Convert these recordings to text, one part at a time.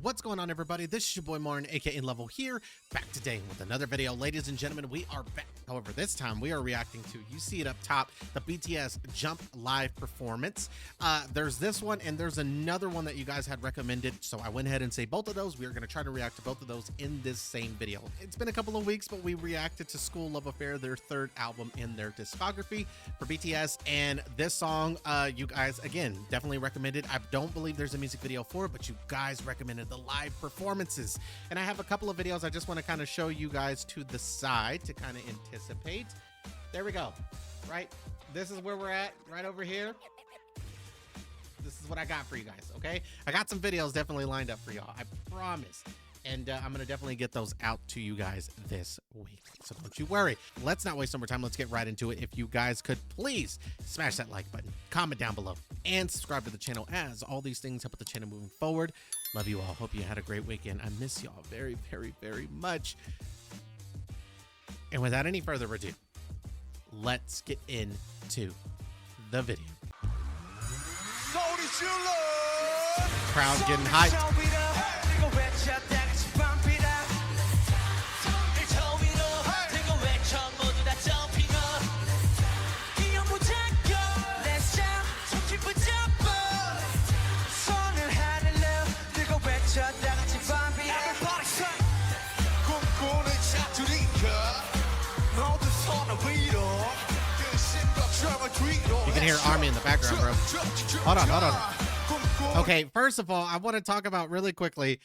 What's going on, everybody? This is your boy Martin, aka Level, here, back today with another video. Ladies and gentlemen, we are back. However, this time we are reacting to, you see it up top, the BTS Jump live performance. There's this one and there's another one that you guys had recommended, so I went ahead and say both of those. We are going to try to react to both of those in this same video. It's been a couple of weeks, but we reacted to School Love Affair, their third album in their discography for BTS, and this song, you guys, again, definitely recommended. I don't believe there's a music video for it, but you guys recommended the live performances, and I have a couple of videos I just want to kind of show you guys to the side to kind of anticipate. There we go. Right, this is where we're at, right over here. This is what I got for you guys. Okay, I got some videos definitely lined up for y'all, I promise, and I'm gonna definitely get those out to you guys this week, so don't you worry. Let's not waste no more time. Let's get right into it. If you guys could please smash that like button, comment down below, and subscribe to the channel, as all these things help with the channel moving forward. Love you all. Hope you had a great weekend. I miss y'all very, very, very much. And without any further ado, let's get into the video. Crowd getting hyped. You can hear Army in the background, bro. Hold on. Okay, first of all, I want to talk about really quickly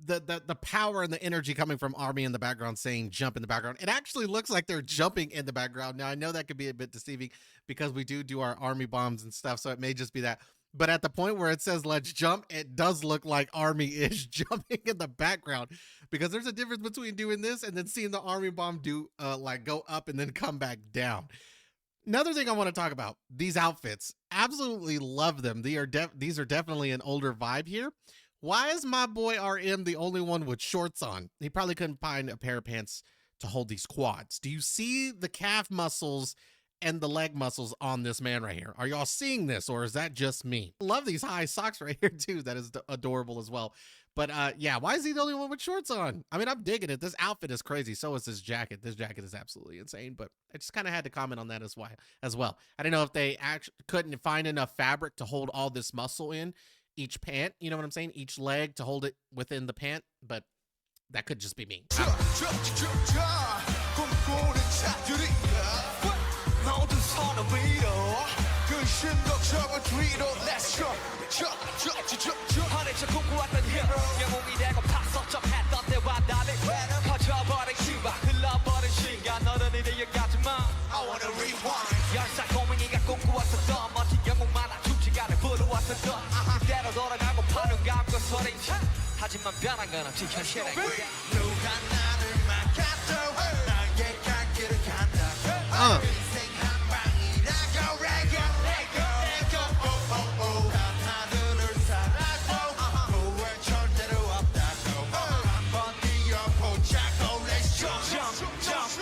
the power and the energy coming from Army in the background saying jump in the background. It actually looks like they're jumping in the background. Now, I know that could be a bit deceiving because we do our Army bombs and stuff, so it may just be that. But at the point where it says let's jump, it does look like Army is jumping in the background, because there's a difference between doing this and then seeing the Army bomb do like go up and then come back down. Another thing I want to talk about, these outfits, absolutely love them. These are definitely an older vibe here. Why is my boy RM the only one with shorts on? He probably couldn't find a pair of pants to hold these quads. Do you see the calf muscles and the leg muscles on this man right here? Are y'all seeing this, or is that just me? Love these high socks right here too. That is adorable as well. But yeah, why is he the only one with shorts on? I mean, I'm digging it. This outfit is crazy. So is this jacket. This jacket is absolutely insane. But I just kind of had to comment on that as well. I didn't know if they actually couldn't find enough fabric to hold all this muscle in each pant. You know what I'm saying? Each leg to hold it within the pant. But that could just be me.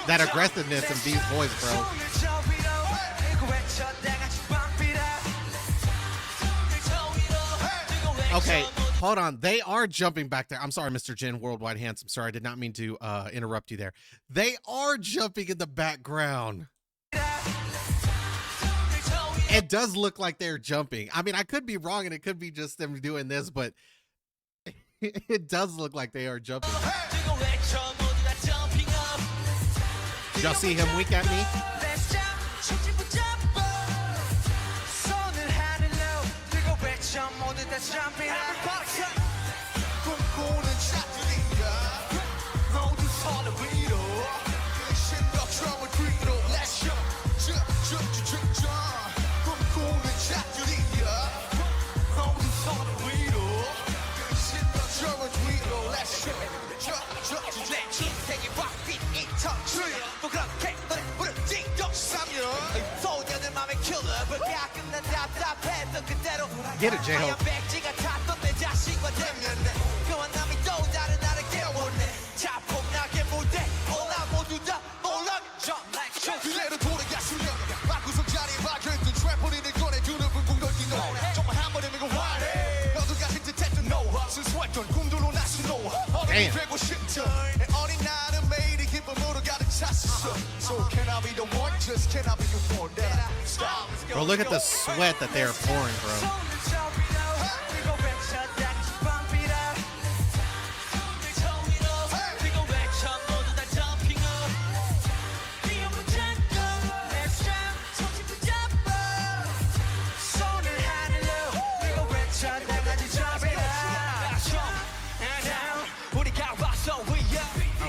That aggressiveness in these boys, bro. Okay, hold on. They are jumping back there. I'm sorry, Mr. Jin, Worldwide Handsome. Sorry, I did not mean to interrupt you there. They are jumping in the background. It does look like they're jumping. I mean, I could be wrong, and it could be just them doing this, but it does look like they are jumping. Did y'all see him wink at me? Get it, J-Hope. Damn. Bro, look at the sweat that they're pouring, bro.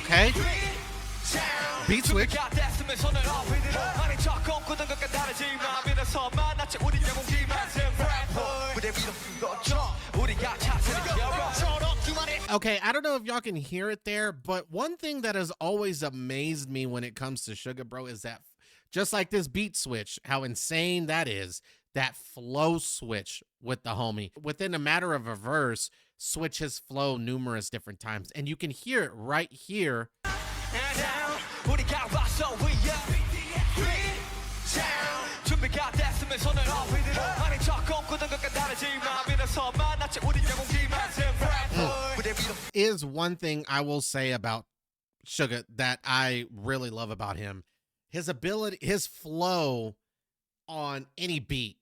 Okay. Beat switch. Okay, I don't know if y'all can hear it there, but one thing that has always amazed me when it comes to Suga, bro, is that just like this beat switch, how insane that is, that flow switch with the homie. Within a matter of a verse, switch his flow numerous different times, and you can hear it right here. Is one thing I will say about Suga that I really love about him. His ability, his flow on any beat,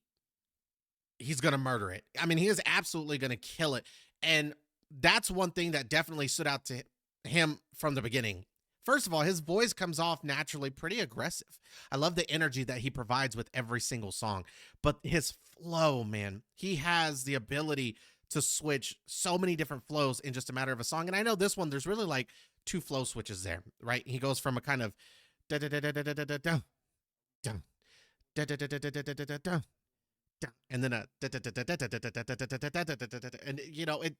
he's going to murder it. I mean, he is absolutely going to kill it. And that's one thing that definitely stood out to him from the beginning. First of all, his voice comes off naturally pretty aggressive. I love the energy that he provides with every single song. But his flow, man, he has the ability to switch so many different flows in just a matter of a song. And I know this one, there's really like 2 flow switches there, right? He goes from a kind of da da da da da da da da da da da da da da da da da, and then a and you know it.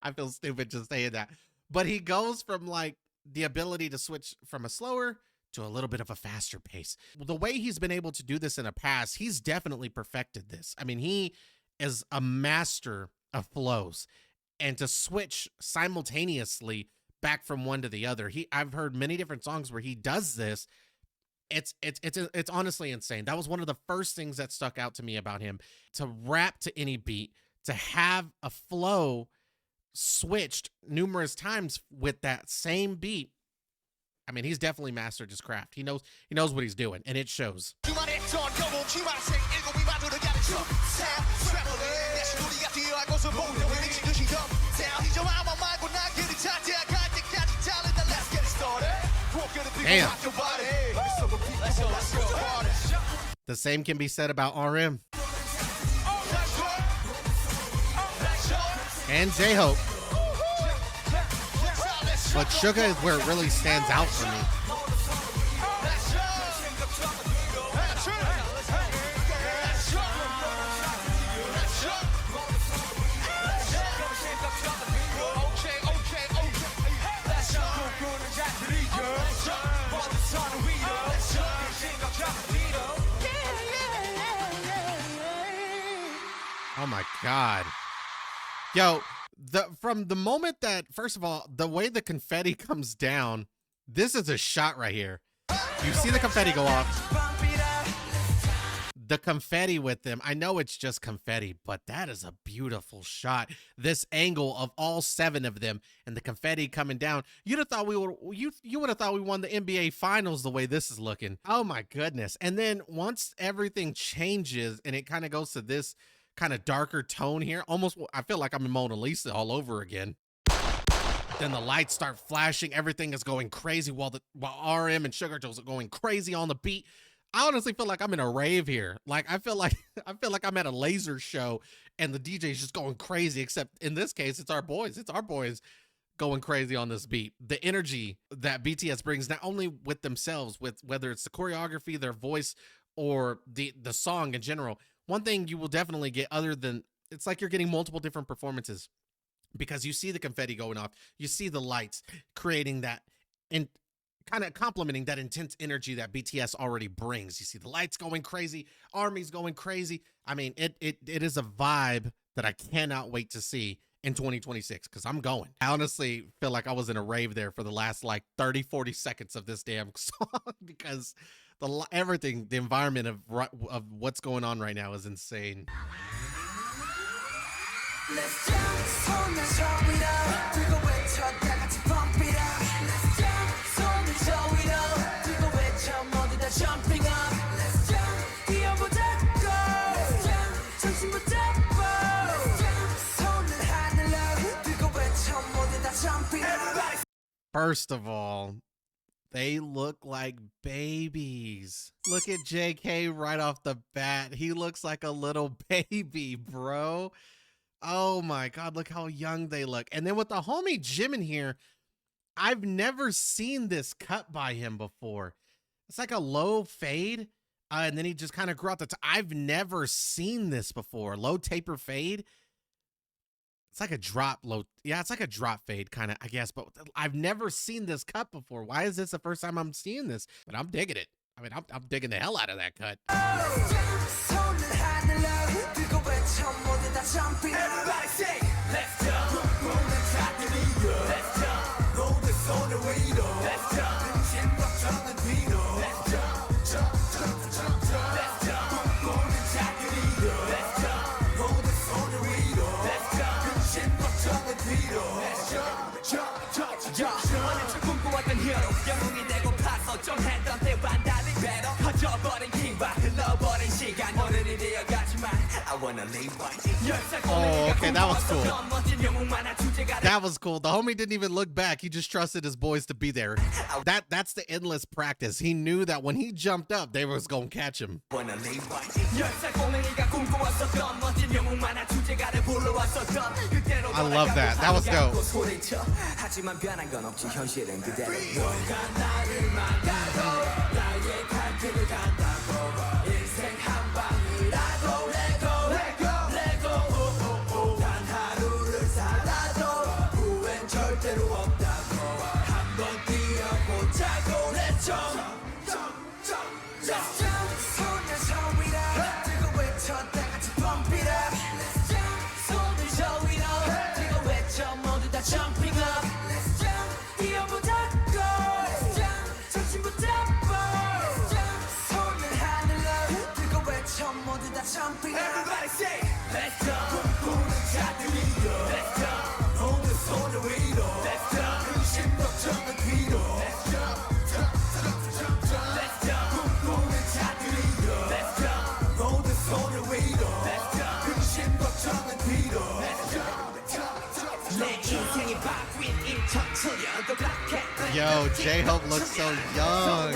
I feel stupid just saying that, but he goes from like the ability to switch from a slower to a little bit of a faster pace. The way he's been able to do this in the past, he's definitely perfected this. I mean, he is a master of flows, and to switch simultaneously back from one to the other. I've heard many different songs where he does this. It's honestly insane. That was one of the first things that stuck out to me about him. To rap to any beat, to have a flow switched numerous times with that same beat. I mean, he's definitely mastered his craft. He knows what he's doing, and it shows. Damn. The same can be said about RM and J-Hope. But Suga is where it really stands out for me. Oh my God. Yo, from the moment that, first of all, the way the confetti comes down, this is a shot right here. You see the confetti go off. The confetti with them. I know it's just confetti, but that is a beautiful shot. This angle of all 7 of them and the confetti coming down. You'd have thought you would have thought we won the NBA finals the way this is looking. Oh my goodness. And then once everything changes and it kind of goes to this kind of darker tone here, almost I feel like I'm in Mona Lisa all over again. Then the lights start flashing, everything is going crazy while RM and Sugar are going crazy on the beat. I honestly feel like I'm in a rave here. Like I feel like I'm at a laser show and the DJ's just going crazy, except in this case it's our boys. It's our boys going crazy on this beat. The energy that BTS brings, not only with themselves, with whether it's the choreography, their voice, or the song in general. One thing you will definitely get, other than, it's like you're getting multiple different performances, because you see the confetti going off, you see the lights creating that and kind of complementing that intense energy that BTS already brings. You see the lights going crazy, armies going crazy. I mean, it is a vibe that I cannot wait to see in 2026, because I'm going. I honestly feel like I was in a rave there for the last like 30-40 seconds of this damn song, because everything, the environment of what's going on right now is insane. Let's jump, 손을 저 위로 들고 외쳐 다 같이 pump it up. Let's jump, 손을 저 위로 들고 외쳐 모두 다 jumping up. Let's jump, 뛰어보자고. Let's jump, 정신 붙잡고. Let's jump, 손을 하늘로 들고 외쳐 모두 다 jumping up. First of all, they look like babies. Look at JK right off the bat. He looks like a little baby, bro. Oh my God, look how young they look. And then with the homie Jim in here, I've never seen this cut by him before. It's like a low fade. And then he just kind of grew out the top. I've never seen this before. Low taper fade. It's like a drop low. Yeah, it's like a drop fade kind of, I guess. But I've never seen this cut before. Why is this the first time I'm seeing this? But I'm digging it. I mean, I'm digging the hell out of that cut. Everybody say, let's jump. Let's jump. Roll this on the radio. Let's jump. Let's jump. Jump, jump, jump, jump. Let's jump. Let's jump. Roll this on the radio. Let's jump. Jump, jump, jump. 어느새 꿈꿔왔던 hero. 영웅이 되고 파서 좀 했던 때와 달리 better. 커져버린 킹과 흘러버린 시간. 오늘이 되어가지만 I wanna live right. Oh, okay, that was cool. That was cool. The homie didn't even look back. He just trusted his boys to be there. That's the endless practice. He knew that when he jumped up, they was gonna catch him. I love that. That was dope. Jumping up, let's jump. 뛰어보자고. Let's jump. 정신 붙잡고. Let's jump. 손을 하늘로 들고 외쳐 모두 다 jumping up. Everybody say, let's jump. 꿈꾸는 자들이여. Let's jump. 모두 손을 위로. Let's jump. 근심 걱정은 뒤로. Let's jump. Jump, jump, jump, jump. Let's jump. 꿈꾸는 자들이여. Let's jump. 모두 손을 위로. Let's jump. 근심 걱정은 뒤로. Let's jump. Yo, J-Hope looks so young.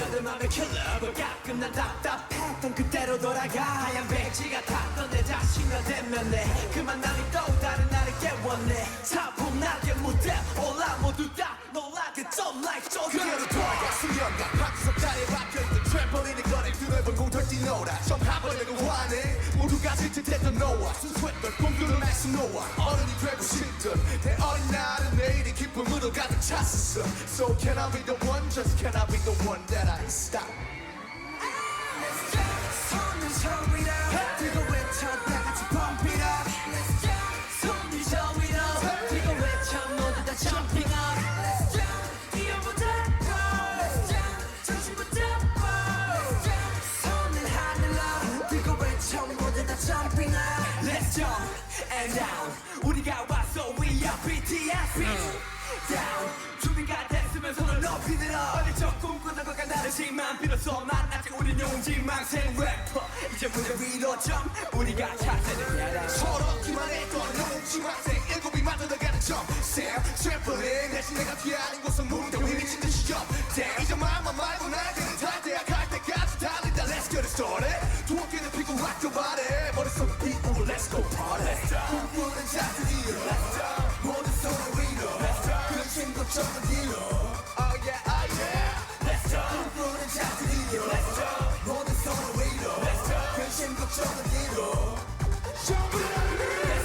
So can I be the one? Just can I be the one that I stop? Let's jump, 손을 저 위로 들고 외쳐 다 같이 pump it up. Let's jump, 손을 저 위로 들고 외쳐 모두 다 jumping up. Let's jump, 뛰어보자고. Let's jump, 정신 붙잡고. Let's jump, 손을 하늘로 들고 외쳐 모두 다 jumping up. Let's jump and down. 우리가 왔어, we are BTS. Down. 준비가 됐으면 손을 높이 들어. 어릴 적 꿈꾸던 것과 다르지만 비로소 만났지 우린 용지망생 래퍼. 이제 무대 위로 점 우리가 차세를 해라. 서럽기만 했던 용지망생 일곱이 만들어가는 점 Sam 트램펄린 대신 내가 피하는 곳은 무대 위 미친 듯이 jump down. 이제 맘만 말고 날개를 탈 때야 갈 때까지 달린다. Let's get it started. 두 어깨를 펴고 rock your body. 머릿속 people let's go party. 꿈꾸는 자들이여. 모두 손을 위로. 근심 걱정은 뒤로. Oh yeah, oh yeah. Let's go. 꿈꾸는 자들이여. Let's go. 모두 손을 위로. Let's go. 근심 걱정은 뒤로. Let's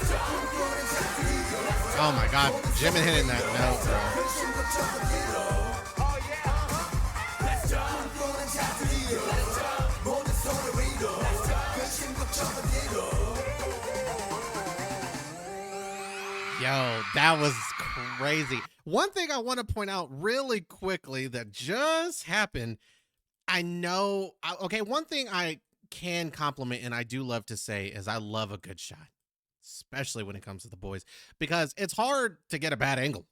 go. 꿈꾸는 자들이여. Oh my God, Jim and hitting that note, bro. 근심 걱정은 뒤로. Oh yeah. Let's go. 꿈꾸는 자들이여. Let's go. 모두 손을 위로. Let's go. 근심 걱정은 뒤로. Yo, that was crazy. One thing I want to point out really quickly that just happened. I know, okay, one thing I can compliment and I do love to say is I love a good shot. especially when it comes to the boys, because it's hard to get a bad angle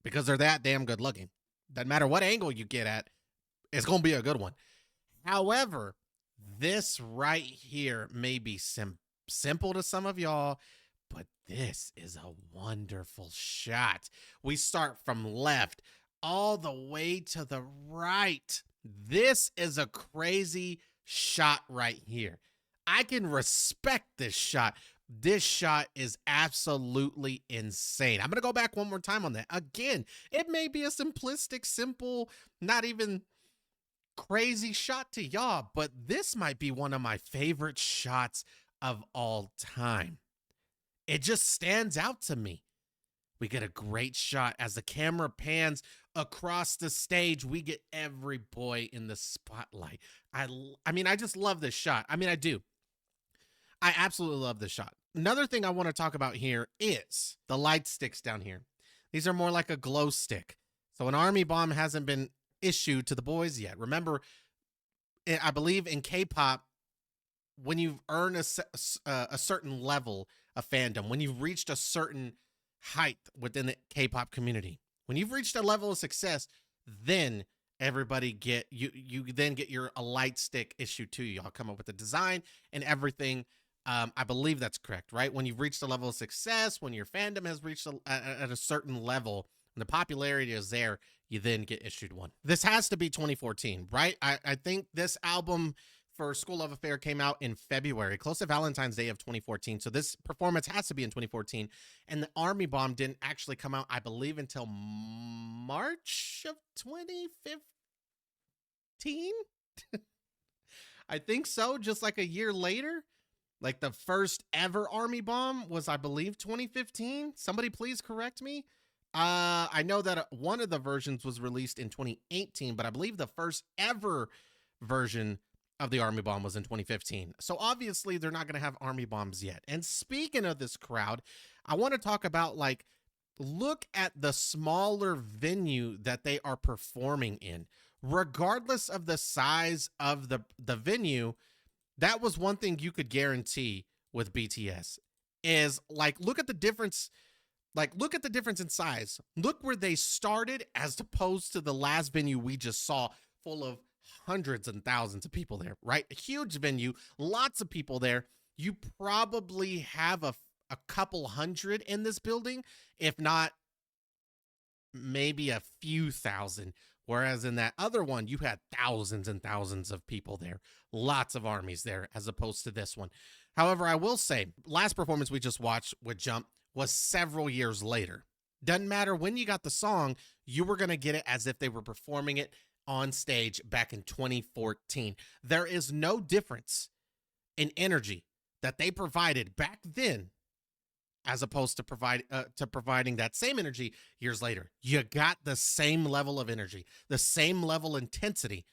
because they're that damn good looking. Doesn't matter what angle you get at, it's going to be a good one. However, this right here may be simple to some of y'all, but this is a wonderful shot. We start from left all the way to the right. This is a crazy shot right here. I can respect this shot. This shot is absolutely insane. I'm going to go back one more time on that. Again, it may be a simplistic, simple, not even crazy shot to y'all, but this might be one of my favorite shots of all time. It just stands out to me. We get a great shot as the camera pans across the stage. We get every boy in the spotlight. I mean, I just love this shot. I mean, I do. I absolutely love this shot. Another thing I want to talk about here is the light sticks down here. These are more like a glow stick. So an army bomb hasn't been issued to the boys yet. Remember, I believe in K-pop, when you've earned a certain level of fandom, when you've reached a certain height within the K-pop community, when you've reached a level of success, then everybody you then get your a light stick issued to you. I'll come up with the design and everything. I believe that's correct, right? When you've reached a level of success, when your fandom has reached at a certain level, and the popularity is there, you then get issued one. This has to be 2014, right? I think this album for School Love Affair came out in February, close to Valentine's Day of 2014. So this performance has to be in 2014. And the Army Bomb didn't actually come out, I believe, until March of 2015. I think so, just like a year later. Like the first ever Army Bomb was, I believe, 2015. Somebody please correct me. I know that one of the versions was released in 2018, but I believe the first ever version of the Army Bomb was in 2015. So obviously they're not going to have Army Bombs yet. And speaking of this crowd, I want to talk about, like, look at the smaller venue that they are performing in. Regardless of the size of the venue, that was one thing you could guarantee with BTS is, like, look at the difference. Like, look at the difference in size. Look where they started as opposed to the last venue we just saw, full of hundreds and thousands of people there, right? A huge venue, lots of people there. You probably have a couple hundred in this building, if not maybe a few thousand. Whereas in that other one, you had thousands and thousands of people there, lots of armies there, as opposed to this one. However, I will say, last performance we just watched with Jump was several years later. Doesn't matter when you got the song, you were going to get it as if they were performing it on stage back in 2014. There is no difference in energy that they provided back then as opposed to providing that same energy years later. You got the same level of energy, the same level of intensity.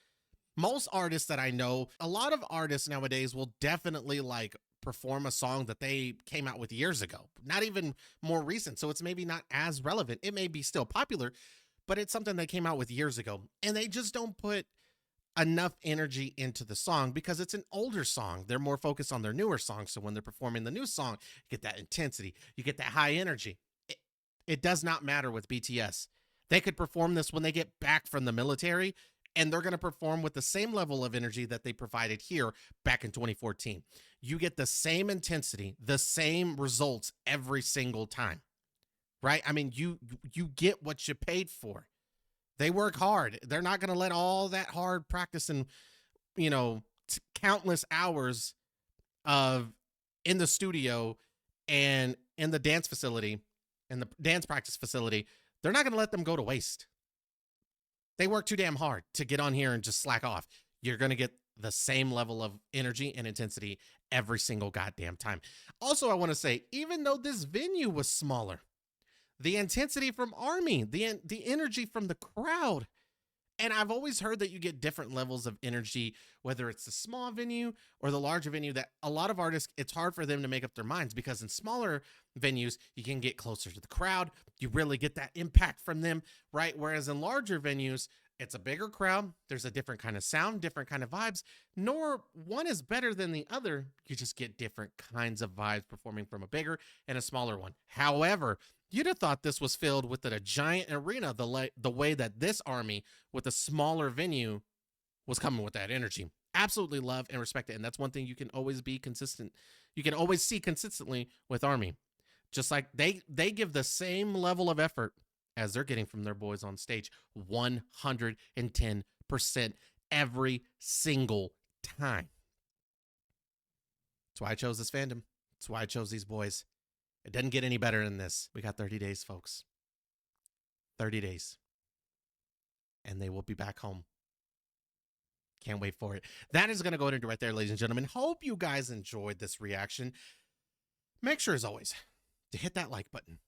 Most artists that I know, a lot of artists nowadays will definitely, like, perform a song that they came out with years ago, not even more recent. So it's maybe not as relevant. It may be still popular, but it's something they came out with years ago, and they just don't put enough energy into the song because it's an older song. They're more focused on their newer songs. So when they're performing the new song, you get that intensity, you get that high energy. It does not matter with BTS. They could perform this when they get back from the military, and they're going to perform with the same level of energy that they provided here back in 2014. You get the same intensity, the same results every single time, right? I mean, you get what you paid for. They work hard. They're not going to let all that hard practice and, countless hours of in the studio and in the dance facility and the dance practice facility. They're not going to let them go to waste. They work too damn hard to get on here and just slack off. You're going to get the same level of energy and intensity every single goddamn time. Also, I want to say, even though this venue was smaller, the intensity from Army, the energy from the crowd, and I've always heard that you get different levels of energy, whether it's the small venue or the larger venue, that a lot of artists, it's hard for them to make up their minds because in smaller venues, you can get closer to the crowd. You really get that impact from them, right? Whereas in larger venues, It's a bigger crowd. There's a different kind of sound, different kind of vibes. Nor one is better than the other. You just get different kinds of vibes performing from a bigger and a smaller one. However, you'd have thought this was filled with a giant arena the way that this army with a smaller venue was coming with that energy. Absolutely love and respect it. And that's one thing you can always be consistent. You can always see consistently with Army. Just like they give the same level of effort as they're getting from their boys on stage 110% every single time. That's why I chose this fandom. That's why I chose these boys. It doesn't get any better than this. We got 30 days, folks. 30 days. And they will be back home. Can't wait for it. That is going to go into right there, ladies and gentlemen. Hope you guys enjoyed this reaction. Make sure, as always, to hit that like button,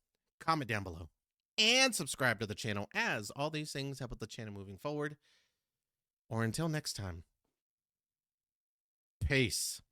comment down below, and subscribe to the channel, as all these things help with the channel moving forward. Or until next time, peace.